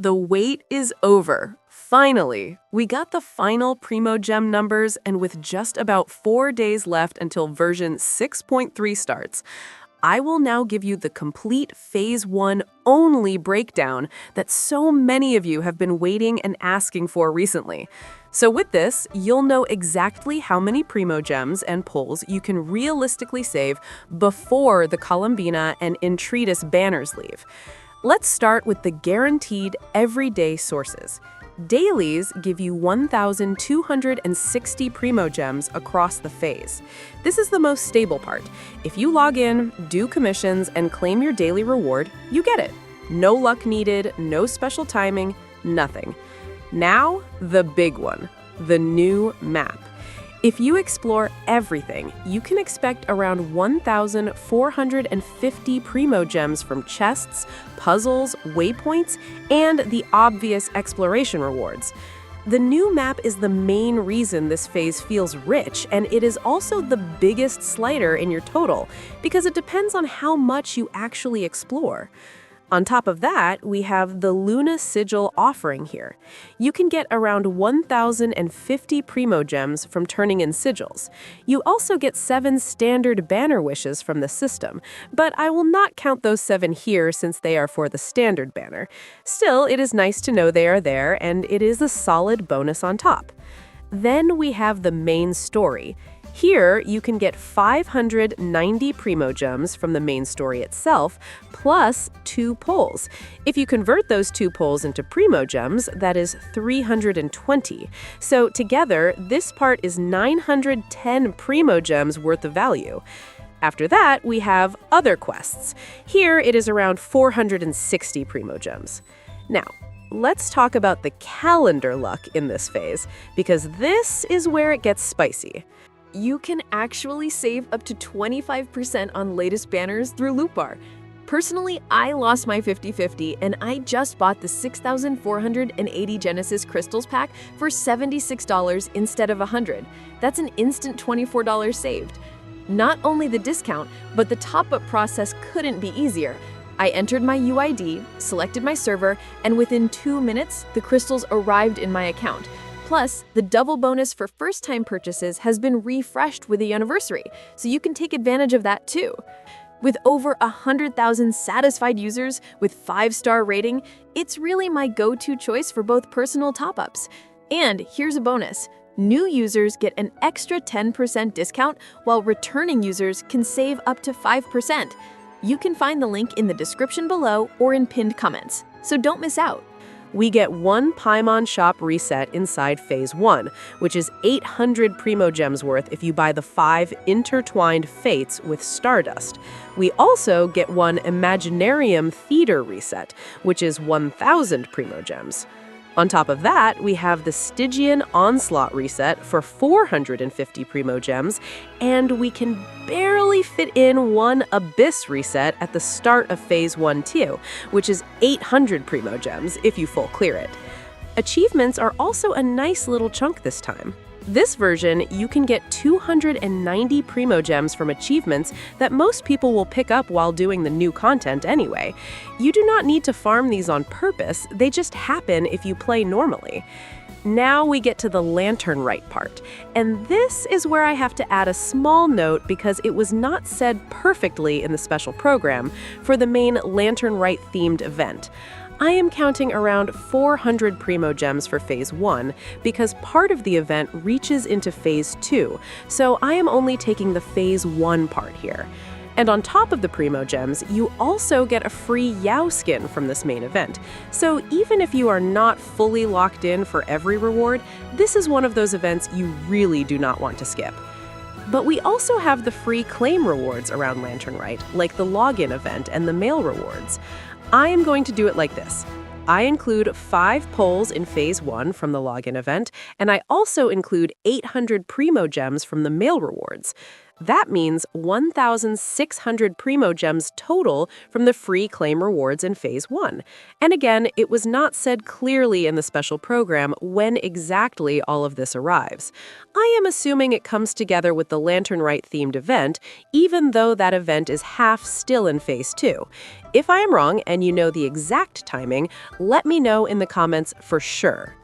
The wait is over. Finally, we got the final Primogem numbers, and with just about 4 days left until version 6.3 starts, I will now give you the complete Phase 1 only breakdown that so many of you have been waiting and asking for recently. So with this, you'll know exactly how many Primogems and pulls you can realistically save before the Columbina and Entreatus banners leave. Let's start with the guaranteed everyday sources. Dailies give you 1,260 Primogems across the phase. This is the most stable part. If you log in, do commissions, and claim your daily reward, you get it. No luck needed, no special timing, nothing. Now, the big one, the new map. If you explore everything, you can expect around 1,450 Primogems from chests, puzzles, waypoints, and the obvious exploration rewards. The new map is the main reason this phase feels rich, and it is also the biggest slider in your total, because it depends on how much you actually explore. On top of that, we have the Luna Sigil offering here. You can get around 1,050 Primogems from turning in sigils. You also get 7 standard banner wishes from the system, but I will not count those 7 here since they are for the standard banner. Still, it is nice to know they are there, and it is a solid bonus on top. Then we have the main story. Here, you can get 590 Primogems from the main story itself, plus 2 pulls. If you convert those 2 pulls into Primogems, that is 320. So together, this part is 910 Primogems worth of value. After that, we have other quests. Here, it is around 460 Primogems. Now, let's talk about the calendar luck in this phase, because this is where it gets spicy. You can actually save up to 25% on latest banners through Lootbar. Personally, I lost my 50/50 and I just bought the 6,480 Genesis Crystals pack for $76 instead of $100. That's an instant $24 saved. Not only the discount, but the top-up process couldn't be easier. I entered my UID, selected my server, and within 2 minutes, the crystals arrived in my account. Plus, the double bonus for first-time purchases has been refreshed with the anniversary, so you can take advantage of that too. With over 100,000 satisfied users with 5-star rating, it's really my go-to choice for both personal top-ups. And here's a bonus. New users get an extra 10% discount, while returning users can save up to 5%. You can find the link in the description below or in pinned comments, so don't miss out. We get 1 Paimon shop reset inside Phase 1, which is 800 Primogems worth if you buy the 5 intertwined fates with Stardust. We also get 1 Imaginarium Theater reset, which is 1,000 Primogems. On top of that, we have the Stygian Onslaught reset for 450 Primogems, and we can barely fit in 1 Abyss reset at the start of Phase 1 too, which is 800 Primogems if you full clear it. Achievements are also a nice little chunk this time. This version, you can get 290 Primogems from achievements that most people will pick up while doing the new content anyway. You do not need to farm these on purpose, they just happen if you play normally. Now we get to the Lantern Rite part, and this is where I have to add a small note because it was not said perfectly in the special program for the main Lantern Rite themed event. I am counting around 400 Primogems for Phase 1 because part of the event reaches into Phase 2, so I am only taking the Phase 1 part here. And on top of the Primogems, you also get a free Yao skin from this main event. So even if you are not fully locked in for every reward, this is one of those events you really do not want to skip. But we also have the free claim rewards around Lantern Rite, like the login event and the mail rewards. I am going to do it like this. I include 5 pulls in Phase 1 from the login event, and I also include 800 Primogems from the mail rewards. That means 1,600 Primogems total from the free claim rewards in Phase 1. And again, it was not said clearly in the special program when exactly all of this arrives. I am assuming it comes together with the Lantern Rite themed event, even though that event is half still in Phase 2. If I am wrong and you know the exact timing, let me know in the comments for sure.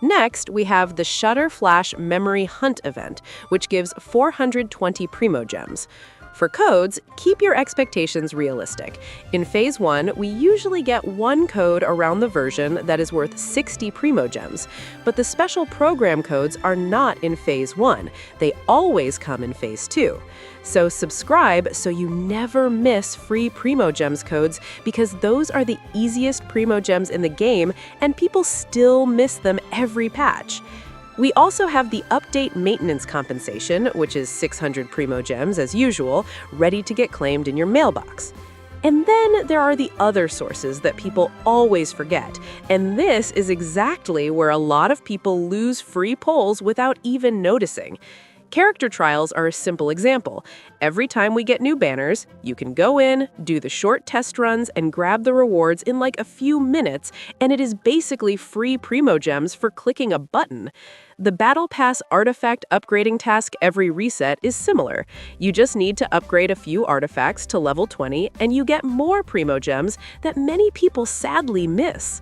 Next, we have the Shutter Flash Memory Hunt event, which gives 420 Primogems. For codes, keep your expectations realistic. In Phase 1, we usually get one code around the version that is worth 60 Primogems, but the special program codes are not in Phase 1. They always come in Phase 2. So subscribe so you never miss free Primogems codes, because those are the easiest Primogems in the game and people still miss them every patch. We also have the update maintenance compensation, which is 600 Primogems as usual, ready to get claimed in your mailbox. And then there are the other sources that people always forget, and this is exactly where a lot of people lose free pulls without even noticing. Character trials are a simple example. Every time we get new banners, you can go in, do the short test runs, and grab the rewards in like a few minutes, and it is basically free Primogems for clicking a button. The Battle Pass artifact upgrading task every reset is similar. You just need to upgrade a few artifacts to level 20, and you get more Primogems that many people sadly miss.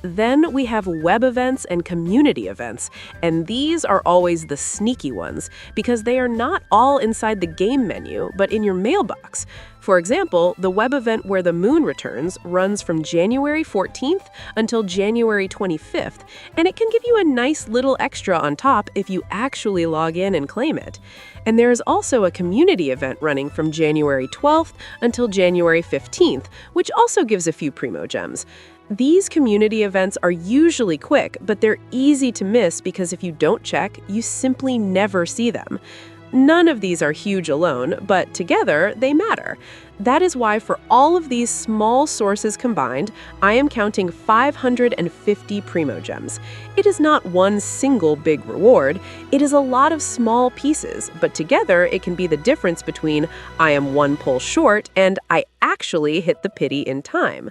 Then we have web events and community events, and these are always the sneaky ones because they are not all inside the game menu, but in your mailbox. For example, the web event Where the Moon Returns runs from January 14th until January 25th, and it can give you a nice little extra on top if you actually log in and claim it. And there is also a community event running from January 12th until January 15th, which also gives a few Primogems. These community events are usually quick, but they're easy to miss because if you don't check, you simply never see them. None of these are huge alone, but together they matter. That is why for all of these small sources combined, I am counting 550 Primogems. It is not one single big reward, it is a lot of small pieces, but together it can be the difference between I am one pull short and I actually hit the pity in time.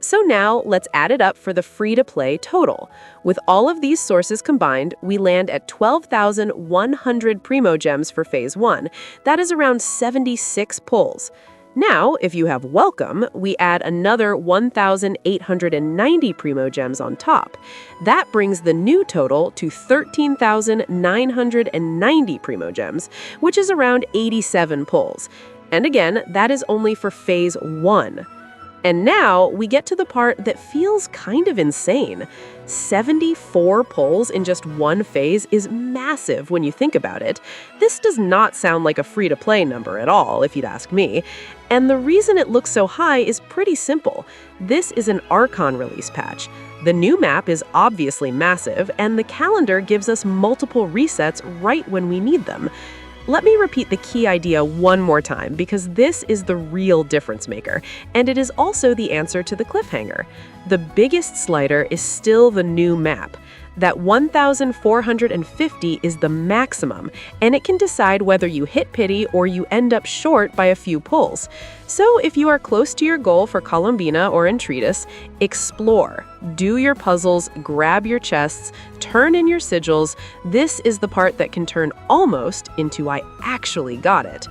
So now let's add it up for the free-to-play total. With all of these sources combined, we land at 12,100 Primogems for Phase 1. That is around 76 pulls. Now, if you have Welcome, we add another 1,890 Primogems on top. That brings the new total to 13,990 Primogems, which is around 87 pulls. And again, that is only for Phase 1. And now we get to the part that feels kind of insane. 74 pulls in just one phase is massive when you think about it. This does not sound like a free-to-play number at all, if you'd ask me. And the reason it looks so high is pretty simple. This is an Archon release patch. The new map is obviously massive, and the calendar gives us multiple resets right when we need them. Let me repeat the key idea one more time because this is the real difference maker, and it is also the answer to the cliffhanger. The biggest slider is still the new map. That 1,450 is the maximum, and it can decide whether you hit pity or you end up short by a few pulls. So if you are close to your goal for Columbina or Entreatus, explore, do your puzzles, grab your chests, turn in your sigils. This is the part that can turn almost into I actually got it.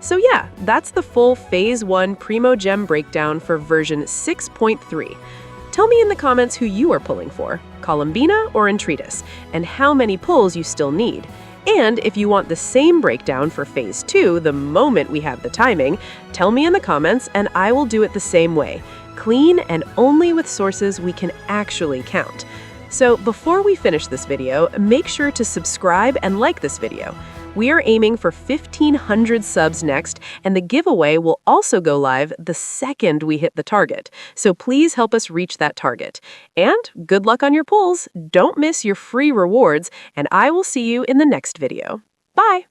So yeah, that's the full Phase 1 Primogem breakdown for version 6.3. Tell me in the comments who you are pulling for, Columbina or Entreatus, and how many pulls you still need. And if you want the same breakdown for Phase 2 the moment we have the timing, tell me in the comments and I will do it the same way, clean and only with sources we can actually count. So before we finish this video, make sure to subscribe and like this video. We are aiming for 1,500 subs next, and the giveaway will also go live the second we hit the target. So please help us reach that target. And good luck on your pulls, don't miss your free rewards, and I will see you in the next video. Bye!